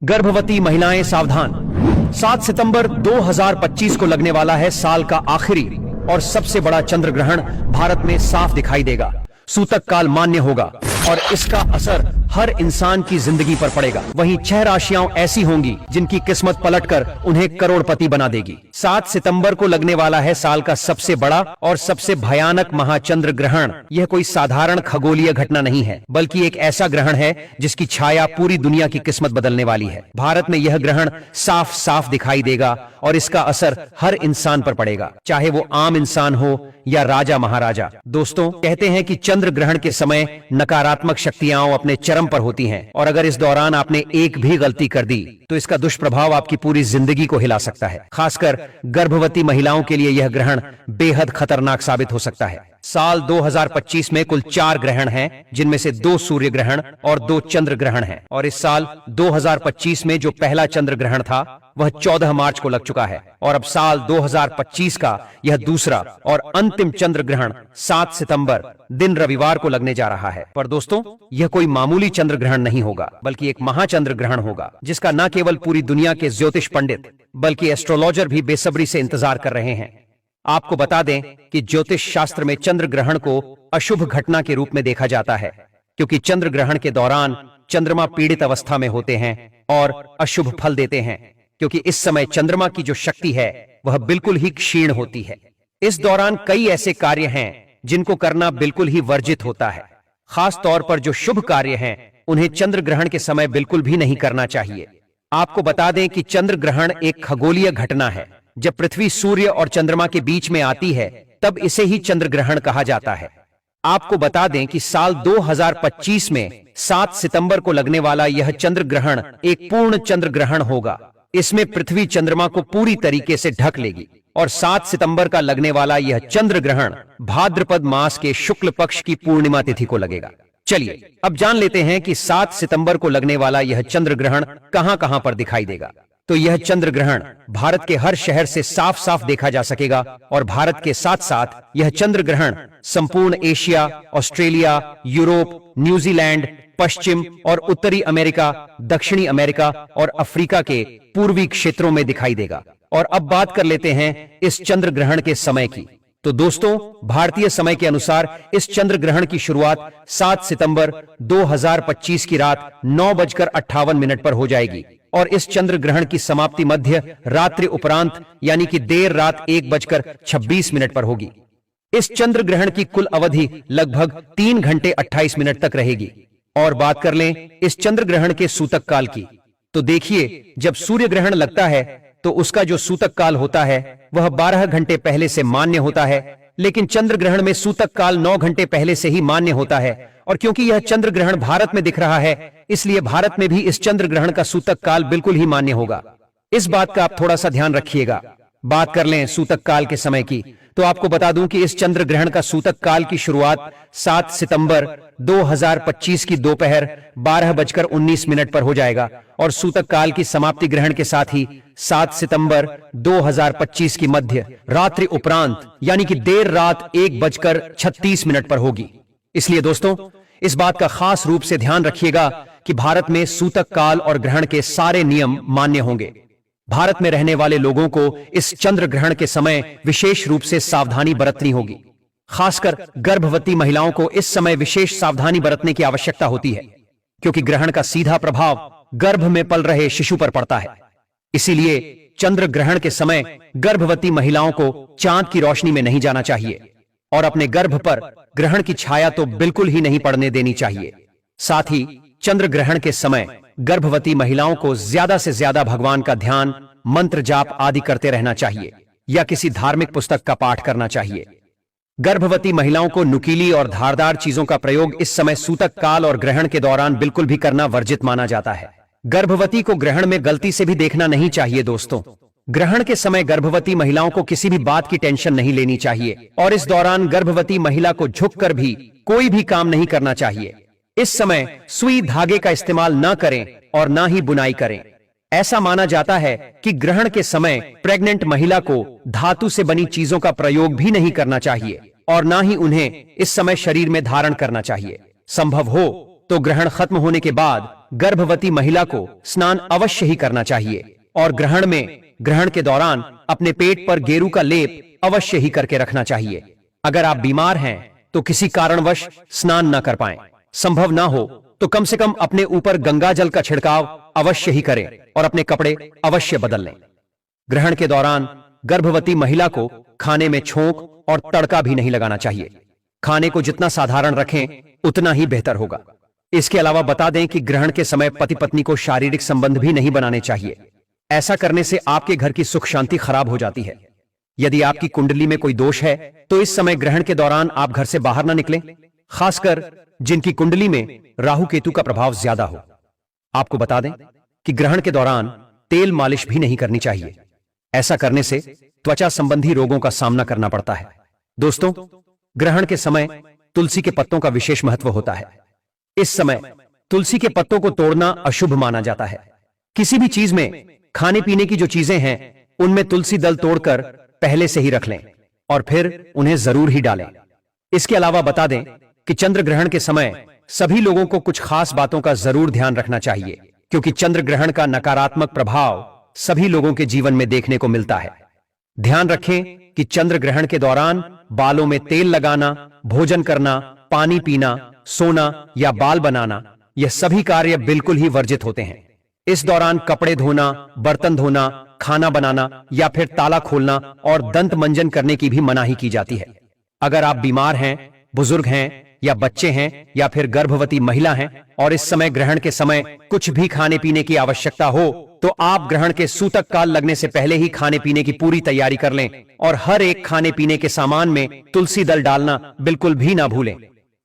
गर्भवती महिलाएं सावधान। 7 सितंबर 2025 को लगने वाला है साल का आखिरी और सबसे बड़ा चंद्र ग्रहण भारत में साफ दिखाई देगा। सूतक काल मान्य होगा और इसका असर हर इंसान की जिंदगी पर पड़ेगा। वहीं 6 राशियां ऐसी होंगी जिनकी किस्मत पलटकर उन्हें करोड़पति बना देगी। 7 सितंबर को लगने वाला है साल का सबसे बड़ा और सबसे भयानक महाचंद्र ग्रहण। यह कोई साधारण खगोलीय घटना नहीं है, बल्कि एक ऐसा ग्रहण है जिसकी छाया पूरी दुनिया की किस्मत बदलने वाली है। भारत में यह ग्रहण साफ साफ दिखाई देगा और इसका असर हर इंसान पर पड़ेगा, चाहे वो आम इंसान हो या राजा महाराजा। दोस्तों, कहते हैं कि चंद्र ग्रहण के समय नकारात्मक शक्तियां अपने चरम पर होती हैं और अगर इस दौरान आपने एक भी गलती कर दी तो इसका दुष्प्रभाव आपकी पूरी जिंदगी को हिला सकता है। खासकर गर्भवती महिलाओं के लिए यह ग्रहण बेहद खतरनाक साबित हो सकता है। साल 2025 में कुल 4 ग्रहण हैं, जिनमें से 2 सूर्य ग्रहण और 2 चंद्र ग्रहण हैं। और इस साल 2025 में जो पहला चंद्र ग्रहण था वह 14 मार्च को लग चुका है और अब साल 2025 का यह दूसरा और अंतिम चंद्र ग्रहण 7 सितंबर दिन रविवार को लगने जा रहा है। पर दोस्तों, यह कोई मामूली चंद्र ग्रहण नहीं होगा, बल्कि एक महाचंद्र ग्रहण होगा जिसका न केवल पूरी दुनिया के ज्योतिष पंडित बल्कि एस्ट्रोलॉजर भी बेसब्री से इंतजार कर रहे हैं। आपको बता दें कि ज्योतिष शास्त्र में चंद्र ग्रहण को अशुभ घटना के रूप में देखा जाता है, क्योंकि चंद्र ग्रहण के दौरान चंद्रमा पीड़ित अवस्था में होते हैं और अशुभ फल देते हैं, क्योंकि इस समय चंद्रमा की जो शक्ति है वह बिल्कुल ही क्षीण होती है। इस दौरान कई ऐसे कार्य हैं जिनको करना बिल्कुल ही वर्जित होता है। खास तौर पर जो शुभ कार्य हैं उन्हें चंद्र ग्रहण के समय बिल्कुल भी नहीं करना चाहिए। आपको बता दें कि चंद्र ग्रहण एक खगोलीय घटना है। जब पृथ्वी सूर्य और चंद्रमा के बीच में आती है तब इसे ही चंद्र ग्रहण कहा जाता है। आपको बता दें कि साल 2025 में 7 सितंबर को लगने वाला यह चंद्र ग्रहण एक पूर्ण चंद्र ग्रहण होगा। इसमें पृथ्वी चंद्रमा को पूरी तरीके से ढक लेगी और 7 सितंबर का लगने वाला यह चंद्र ग्रहण भाद्रपद मास के शुक्ल पक्ष की पूर्णिमा तिथि को लगेगा। चलिए अब जान लेते हैं कि 7 सितंबर को लगने वाला यह चंद्र ग्रहण कहां कहां पर दिखाई देगा। तो यह चंद्र ग्रहण भारत के हर शहर से साफ साफ देखा जा सकेगा और भारत के साथ साथ यह चंद्र ग्रहण संपूर्ण एशिया, ऑस्ट्रेलिया, यूरोप, न्यूजीलैंड, पश्चिम और उत्तरी अमेरिका, दक्षिणी अमेरिका और अफ्रीका के पूर्वी क्षेत्रों में दिखाई देगा। और अब बात कर लेते हैं इस चंद्र ग्रहण के समय की। तो दोस्तों, भारतीय समय के अनुसार इस चंद्र ग्रहण की शुरुआत 7 सितंबर 2025 की रात 9:58 पर हो जाएगी और इस चंद्र ग्रहण की समाप्ति मध्य रात्रि उपरांत यानी कि देर रात 1:26 पर होगी। इस चंद्र ग्रहण की कुल अवधि लगभग 3 घंटे 28 मिनट तक रहेगी। और बात कर लें इस चंद्र ग्रहण के सूतक काल की, तो देखिए, जब सूर्य ग्रहण लगता है तो उसका जो सूतक काल होता है वह 12 घंटे पहले से मान्य होता है, लेकिन चंद्र ग्रहण में सूतक काल 9 घंटे पहले से ही मान्य होता है। और क्योंकि यह चंद्र ग्रहण भारत में दिख रहा है, इसलिए भारत में भी इस चंद्र ग्रहण का सूतक काल बिल्कुल ही मान्य होगा। इस बात का आप थोड़ा सा ध्यान रखिएगा। बात कर लें सूतक काल के समय की, तो आपको बता दूं कि इस चंद्र ग्रहण का सूतक काल की शुरुआत 7 सितंबर 2025 की दोपहर 12:19 पर हो जाएगा और सूतक काल की समाप्ति ग्रहण के साथ ही 7 सितंबर 2025 की मध्य रात्रि उपरांत यानी कि देर रात 1:36 पर होगी। इसलिए दोस्तों, इस बात का खास रूप से ध्यान रखिएगा कि भारत में सूतक काल और ग्रहण के सारे नियम मान्य होंगे। भारत में रहने वाले लोगों को इस चंद्र ग्रहण के समय विशेष रूप से सावधानी बरतनी होगी। खासकर गर्भवती महिलाओं को इस समय विशेष सावधानी बरतने की आवश्यकता होती है, क्योंकि ग्रहण का सीधा प्रभाव गर्भ में पल रहे शिशु पर पड़ता है। इसीलिए चंद्र ग्रहण के समय गर्भवती महिलाओं को चांद की रोशनी में नहीं जाना चाहिए और अपने गर्भ पर ग्रहण की छाया तो बिल्कुल ही नहीं पड़ने देनी चाहिए। साथ ही चंद्र ग्रहण के समय गर्भवती महिलाओं को ज्यादा से ज्यादा भगवान का ध्यान, मंत्र जाप आदि करते रहना चाहिए या किसी धार्मिक पुस्तक का पाठ करना चाहिए। गर्भवती महिलाओं को नुकीली और धारदार चीजों का प्रयोग इस समय सूतक काल और ग्रहण के दौरान बिल्कुल भी करना वर्जित माना जाता है। गर्भवती को ग्रहण में गलती से भी देखना नहीं चाहिए। दोस्तों, ग्रहण के समय गर्भवती महिलाओं को किसी भी बात की टेंशन नहीं लेनी चाहिए और इस दौरान गर्भवती महिला को झुककर भी कोई भी काम नहीं करना चाहिए। इस समय सुई धागे का इस्तेमाल न करें और न ही बुनाई करें। ऐसा माना जाता है कि ग्रहण के समय प्रेग्नेंट महिला को धातु से बनी चीजों का प्रयोग भी नहीं करना चाहिए और न ही उन्हें इस समय शरीर में धारण करना चाहिए। संभव हो तो ग्रहण खत्म होने के बाद गर्भवती महिला को स्नान अवश्य ही करना चाहिए और ग्रहण के दौरान अपने पेट पर गेरू का लेप अवश्य ही करके रखना चाहिए। अगर आप बीमार हैं तो किसी कारणवश स्नान न कर पाएं, संभव ना हो तो कम से कम अपने ऊपर गंगा जल का छिड़काव अवश्य ही करें और अपने कपड़े अवश्य बदल लें। ग्रहण के दौरान गर्भवती महिला को खाने में छोंक और तड़का भी नहीं लगाना चाहिए। खाने को जितना साधारण रखें उतना ही बेहतर होगा। इसके अलावा बता दें कि ग्रहण के समय पति पत्नी को शारीरिक संबंध भी नहीं बनाने चाहिए। ऐसा करने से आपके घर की सुख शांति खराब हो जाती है। यदि आपकी कुंडली में कोई दोष है तो इस समय ग्रहण के दौरान आप घर से बाहर न निकलें, खासकर जिनकी कुंडली में राहु केतु का प्रभाव ज्यादा हो। आपको बता दें कि ग्रहण के दौरान तेल मालिश भी नहीं करनी चाहिए। ऐसा करने से त्वचा संबंधी रोगों का सामना करना पड़ता है। दोस्तों, ग्रहण के समय तुलसी के पत्तों का विशेष महत्व होता है। इस समय तुलसी के पत्तों को तोड़ना अशुभ माना जाता है। किसी भी चीज में, खाने पीने की जो चीजें हैं उनमें तुलसी दल तोड़कर पहले से ही रख लें और फिर उन्हें जरूर ही डालें। इसके अलावा बता दें कि चंद्र ग्रहण के समय सभी लोगों को कुछ खास बातों का जरूर ध्यान रखना चाहिए, क्योंकि चंद्र ग्रहण का नकारात्मक प्रभाव सभी लोगों के जीवन में देखने को मिलता है। ध्यान रखें कि चंद्र ग्रहण के दौरान बालों में तेल लगाना, भोजन करना, पानी पीना, सोना या बाल बनाना, यह सभी कार्य बिल्कुल ही वर्जित होते हैं। इस दौरान कपड़े धोना, बर्तन धोना, खाना बनाना या फिर ताला खोलना और दंत मंजन करने की भी मनाही की जाती है। अगर आप बीमार हैं, बुजुर्ग हैं या बच्चे हैं या फिर गर्भवती महिला हैं और इस समय ग्रहण के समय कुछ भी खाने पीने की आवश्यकता हो तो आप ग्रहण के सूतक काल लगने से पहले ही खाने पीने की पूरी तैयारी कर लें और हर एक खाने पीने के सामान में तुलसी दल डालना बिल्कुल भी ना भूलें।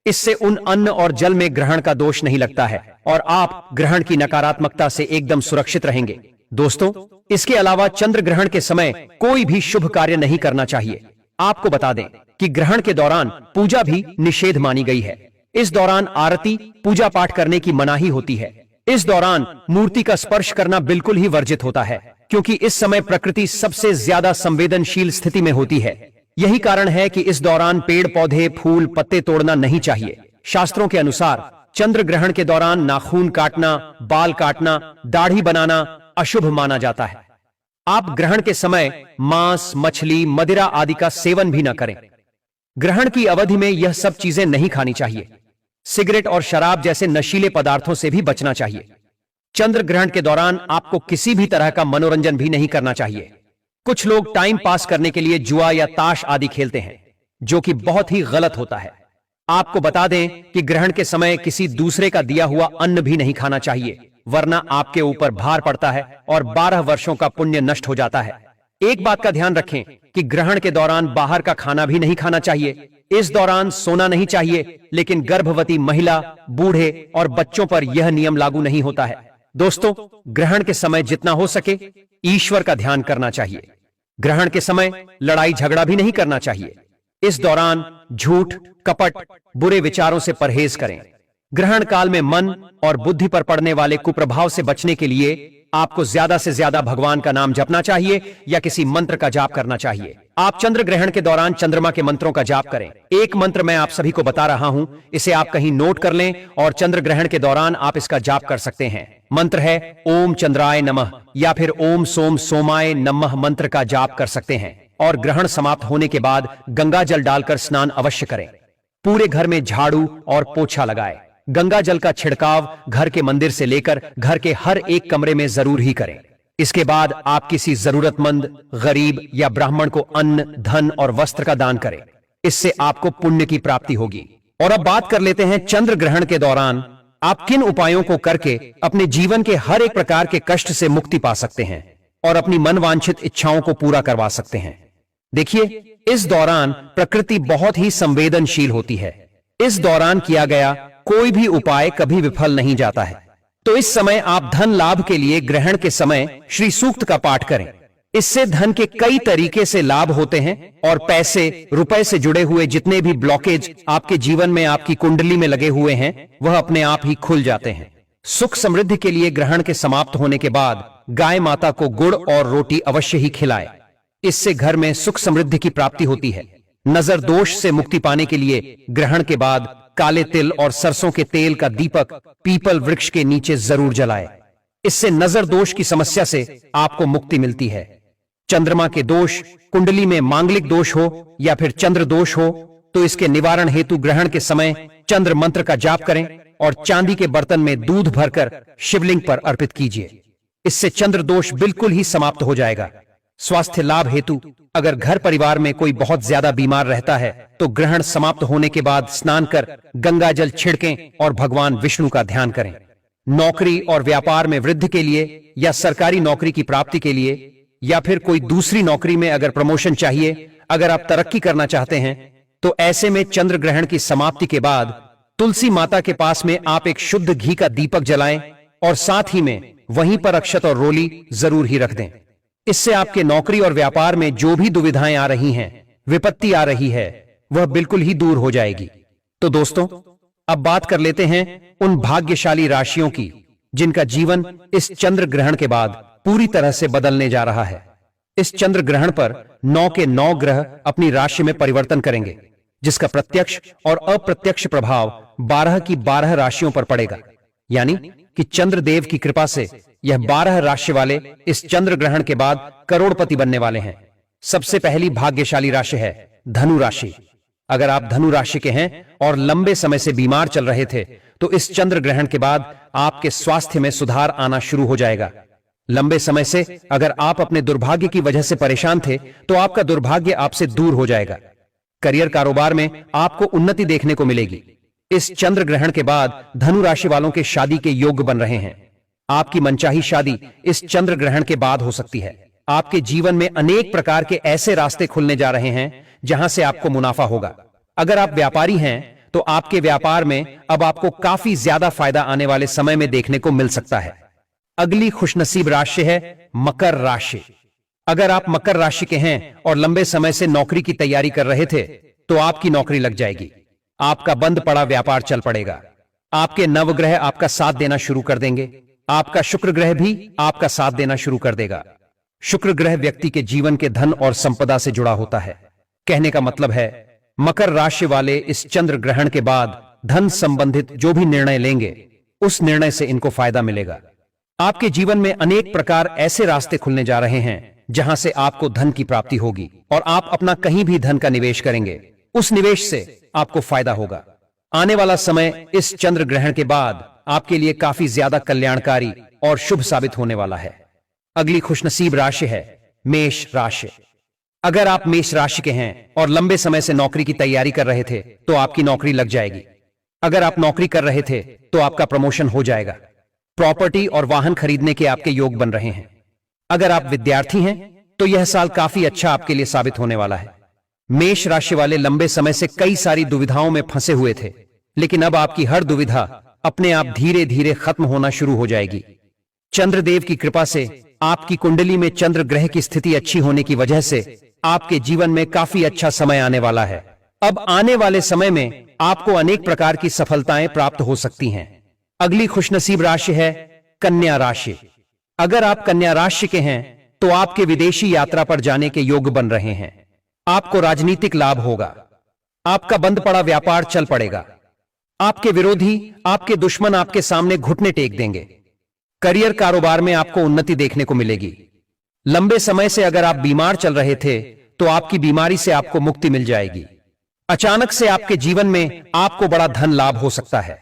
इससे उन अन्न और जल में ग्रहण का दोष नहीं लगता है और आप ग्रहण की नकारात्मकता से एकदम सुरक्षित रहेंगे। दोस्तों, इसके अलावा चंद्र ग्रहण के समय कोई भी शुभ कार्य नहीं करना चाहिए। आपको बता दें कि ग्रहण के दौरान पूजा भी निषेध मानी गई है। इस दौरान आरती, पूजा पाठ करने की मनाही होती है। इस दौरान मूर्ति का स्पर्श करना बिल्कुल ही वर्जित होता है, क्योंकि इस समय प्रकृति सबसे ज्यादा संवेदनशील स्थिति में होती है। यही कारण है कि इस दौरान पेड़ पौधे, फूल, पत्ते तोड़ना नहीं चाहिए। शास्त्रों के अनुसार चंद्र ग्रहण के दौरान नाखून काटना, बाल काटना, दाढ़ी बनाना अशुभ माना जाता है। आप ग्रहण के समय मांस, मछली, मदिरा आदि का सेवन भी न करें। ग्रहण की अवधि में यह सब चीजें नहीं खानी चाहिए। सिगरेट और शराब जैसे नशीले पदार्थों से भी बचना चाहिए। चंद्र ग्रहण के दौरान आपको किसी भी तरह का मनोरंजन भी नहीं करना चाहिए। कुछ लोग टाइम पास करने के लिए जुआ या ताश आदि खेलते हैं, जो कि बहुत ही गलत होता है। आपको बता दें कि ग्रहण के समय किसी दूसरे का दिया हुआ अन्न भी नहीं खाना चाहिए, वरना आपके ऊपर भार पड़ता है और 12 वर्षों का पुण्य नष्ट हो जाता है। एक बात का ध्यान रखें कि ग्रहण के दौरान बाहर का खाना भी नहीं खाना चाहिए। इस दौरान सोना नहीं चाहिए, लेकिन गर्भवती महिला, बूढ़े और बच्चों पर यह नियम लागू नहीं होता है। दोस्तों, ग्रहण के समय जितना हो सके ईश्वर का ध्यान करना चाहिए। ग्रहण के समय लड़ाई झगड़ा भी नहीं करना चाहिए। इस दौरान झूठ, कपट, बुरे विचारों से परहेज करें। ग्रहण काल में मन और बुद्धि पर पड़ने वाले कुप्रभाव से बचने के लिए आपको ज्यादा से ज्यादा भगवान का नाम जपना चाहिए या किसी मंत्र का जाप करना चाहिए। आप चंद्र ग्रहण के दौरान चंद्रमा के मंत्रों का जाप करें। एक मंत्र मैं आप सभी को बता रहा हूं, इसे आप कहीं नोट कर लें और चंद्र ग्रहण के दौरान आप इसका जाप कर सकते हैं। मंत्र है ओम चंद्राय नमः या फिर ओम सोम सोमाय नमः मंत्र का जाप कर सकते हैं और ग्रहण समाप्त होने के बाद गंगा जल डालकर स्नान अवश्य करें। पूरे घर में झाड़ू और पोछा लगाएं। गंगा जल का छिड़काव घर के मंदिर से लेकर घर के हर एक कमरे में जरूर ही करें। इसके बाद आप किसी जरूरतमंद, गरीब या ब्राह्मण को अन्न, धन और वस्त्र का दान करें। इससे आपको पुण्य की प्राप्ति होगी। और अब बात कर लेते हैं चंद्र ग्रहण के दौरान आप किन उपायों को करके अपने जीवन के हर एक प्रकार के कष्ट से मुक्ति पा सकते हैं और अपनी मनवांछित इच्छाओं को पूरा करवा सकते हैं। देखिए, इस दौरान प्रकृति बहुत ही संवेदनशील होती है। इस दौरान किया गया कोई भी उपाय कभी विफल नहीं जाता है। तो इस समय आप धन लाभ के लिए ग्रहण के समय श्री सूक्त का पाठ करें। इससे धन के कई तरीके से लाभ होते हैं और पैसे, रुपए से जुड़े हुए जितने भी ब्लॉकेज आपके जीवन में, आपकी कुंडली में लगे हुए हैं, वह अपने आप ही खुल जाते हैं। सुख समृद्धि के लिए ग्रहण के समाप्त होने के बाद गाय माता को गुड़ और रोटी अवश्य ही खिलाएं। इससे घर में सुख समृद्धि की प्राप्ति होती है। नजर दोष से मुक्ति पाने के लिए ग्रहण के बाद काले तिल और सरसों के तेल का दीपक पीपल वृक्ष के नीचे जरूर जलाएं। इससे नजर दोष की समस्या से आपको मुक्ति मिलती है। चंद्रमा के दोष, कुंडली में मांगलिक दोष हो या फिर चंद्र दोष हो तो इसके निवारण हेतु ग्रहण के समय चंद्र मंत्र का जाप करें और चांदी के बर्तन में दूध भरकर शिवलिंग पर अर्पित कीजिए। इससे चंद्र दोष बिल्कुल ही समाप्त हो जाएगा। स्वास्थ्य लाभ हेतु अगर घर परिवार में कोई बहुत ज्यादा बीमार रहता है तो ग्रहण समाप्त होने के बाद स्नान कर गंगा जल छिड़कें और भगवान विष्णु का ध्यान करें। नौकरी और व्यापार में वृद्धि के लिए या सरकारी नौकरी की प्राप्ति के लिए या फिर कोई दूसरी नौकरी में अगर प्रमोशन चाहिए, अगर आप तरक्की करना चाहते हैं तो ऐसे में चंद्र ग्रहण की समाप्ति के बाद तुलसी माता के पास में आप एक शुद्ध घी का दीपक जलाएं और साथ ही में वहीं पर अक्षत और रोली जरूर ही रख दें। इससे आपके नौकरी और व्यापार में जो भी दुविधाएं आ रही हैं, विपत्ति आ रही है, वह बिल्कुल ही दूर हो जाएगी। तो दोस्तों, अब बात कर लेते हैं उन भाग्यशाली राशियों की जिनका जीवन इस चंद्र ग्रहण के बाद पूरी तरह से बदलने जा रहा है। इस चंद्र ग्रहण पर 9 के 9 ग्रह अपनी राशि में परिवर्तन करेंगे, जिसका प्रत्यक्ष और अप्रत्यक्ष प्रभाव 12 की 12 राशियों पर पड़ेगा। यानी कि चंद्रदेव की कृपा से यह 12 राशि वाले इस चंद्र ग्रहण के बाद करोड़पति बनने वाले हैं। सबसे पहली भाग्यशाली राशि है धनु राशि। अगर आप धनु राशि के हैं और लंबे समय से बीमार चल रहे थे तो इस चंद्र ग्रहण के बाद आपके स्वास्थ्य में सुधार आना शुरू हो जाएगा। लंबे समय से अगर आप अपने दुर्भाग्य की वजह से परेशान थे तो आपका दुर्भाग्य आपसे दूर हो जाएगा। करियर कारोबार में आपको उन्नति देखने को मिलेगी। इस चंद्र ग्रहण के बाद धनु राशि वालों के शादी के योग्य बन रहे हैं। आपकी मनचाही शादी इस चंद्र ग्रहण के बाद हो सकती है। आपके जीवन में अनेक प्रकार के ऐसे रास्ते खुलने जा रहे हैं जहां से आपको मुनाफा होगा। अगर आप व्यापारी हैं तो आपके व्यापार में अब आपको काफी ज्यादा फायदा आने वाले समय में देखने को मिल सकता है। अगली खुशनसीब राशि है मकर राशि। अगर आप मकर राशि के हैं और लंबे समय से नौकरी की तैयारी कर रहे थे तो आपकी नौकरी लग जाएगी। आपका बंद पड़ा व्यापार चल पड़ेगा। आपके नवग्रह आपका साथ देना शुरू कर देंगे। आपका शुक्र ग्रह भी आपका साथ देना शुरू कर देगा। शुक्र ग्रह व्यक्ति के जीवन के धन और संपदा से जुड़ा होता है। कहने का मतलब है मकर राशि वाले इस चंद्र ग्रहण के बाद धन संबंधित जो भी निर्णय लेंगे उस निर्णय से इनको फायदा मिलेगा। आपके जीवन में अनेक प्रकार ऐसे रास्ते खुलने जा रहे हैं जहां से आपको धन की प्राप्ति होगी और आप अपना कहीं भी धन का निवेश करेंगे, उस निवेश से आपको फायदा होगा। आने वाला समय इस चंद्र ग्रहण के बाद आपके लिए काफी ज्यादा कल्याणकारी और शुभ साबित होने वाला है। अगली खुशनसीब राशि है मेष राशि। अगर आप मेष राशि के हैं और लंबे समय से नौकरी की तैयारी कर रहे थे तो आपकी नौकरी लग जाएगी। अगर आप नौकरी कर रहे थे तो आपका प्रमोशन हो जाएगा। प्रॉपर्टी और वाहन खरीदने के आपके योग बन रहे हैं। अगर आप विद्यार्थी हैं तो यह साल काफी अच्छा आपके लिए साबित होने वाला है। मेष राशि वाले लंबे समय से कई सारी दुविधाओं में फंसे हुए थे, लेकिन अब आपकी हर दुविधा अपने आप धीरे धीरे खत्म होना शुरू हो जाएगी। चंद्रदेव की कृपा से आपकी कुंडली में चंद्र ग्रह की स्थिति अच्छी होने की वजह से आपके जीवन में काफी अच्छा समय आने वाला है। अब आने वाले समय में आपको अनेक प्रकार की सफलताएं प्राप्त हो सकती हैं। अगली खुशनसीब राशि है कन्या राशि। अगर आप कन्या राशि के हैं तो आपके विदेशी यात्रा पर जाने के योग बन रहे हैं। आपको राजनीतिक लाभ होगा। आपका बंद पड़ा व्यापार चल पड़ेगा। आपके विरोधी, आपके दुश्मन आपके सामने घुटने टेक देंगे। करियर कारोबार में आपको उन्नति देखने को मिलेगी। लंबे समय से अगर आप बीमार चल रहे थे तो आपकी बीमारी से आपको मुक्ति मिल जाएगी। अचानक से आपके जीवन में आपको बड़ा धन लाभ हो सकता है।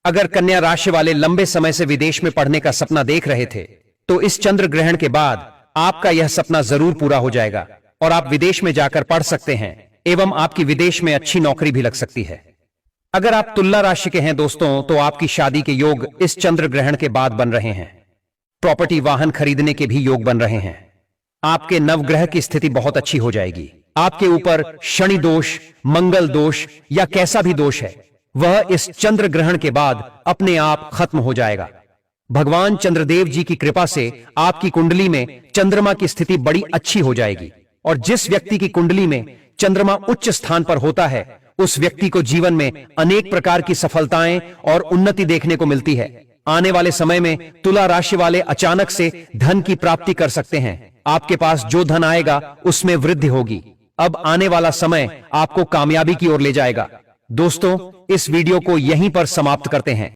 अगर कन्या राशि वाले लंबे समय से विदेश में पढ़ने का सपना देख रहे थे तो इस चंद्र ग्रहण के बाद आपका यह सपना जरूर पूरा हो जाएगा और आप विदेश में जाकर पढ़ सकते हैं एवं आपकी विदेश में अच्छी नौकरी भी लग सकती है। अगर आप तुला राशि के हैं दोस्तों तो आपकी शादी के योग इस चंद्र ग्रहण के बाद बन रहे हैं। प्रॉपर्टी वाहन खरीदने के भी योग बन रहे हैं। आपके नवग्रह की स्थिति बहुत अच्छी हो जाएगी। आपके ऊपर शनि दोष, मंगल दोष या कैसा भी दोष है वह इस चंद्र ग्रहण के बाद अपने आप खत्म हो जाएगा। भगवान चंद्रदेव जी की कृपा से आपकी कुंडली में चंद्रमा की स्थिति बड़ी अच्छी हो जाएगी और जिस व्यक्ति की कुंडली में चंद्रमा उच्च स्थान पर होता है उस व्यक्ति को जीवन में अनेक प्रकार की सफलताएं और उन्नति देखने को मिलती है। आने वाले समय में तुला राशि वाले अचानक से धन की प्राप्ति कर सकते हैं। आपके पास जो धन आएगा उसमें वृद्धि होगी। अब आने वाला समय आपको कामयाबी की ओर ले जाएगा। दोस्तों, इस वीडियो को यहीं पर समाप्त करते हैं।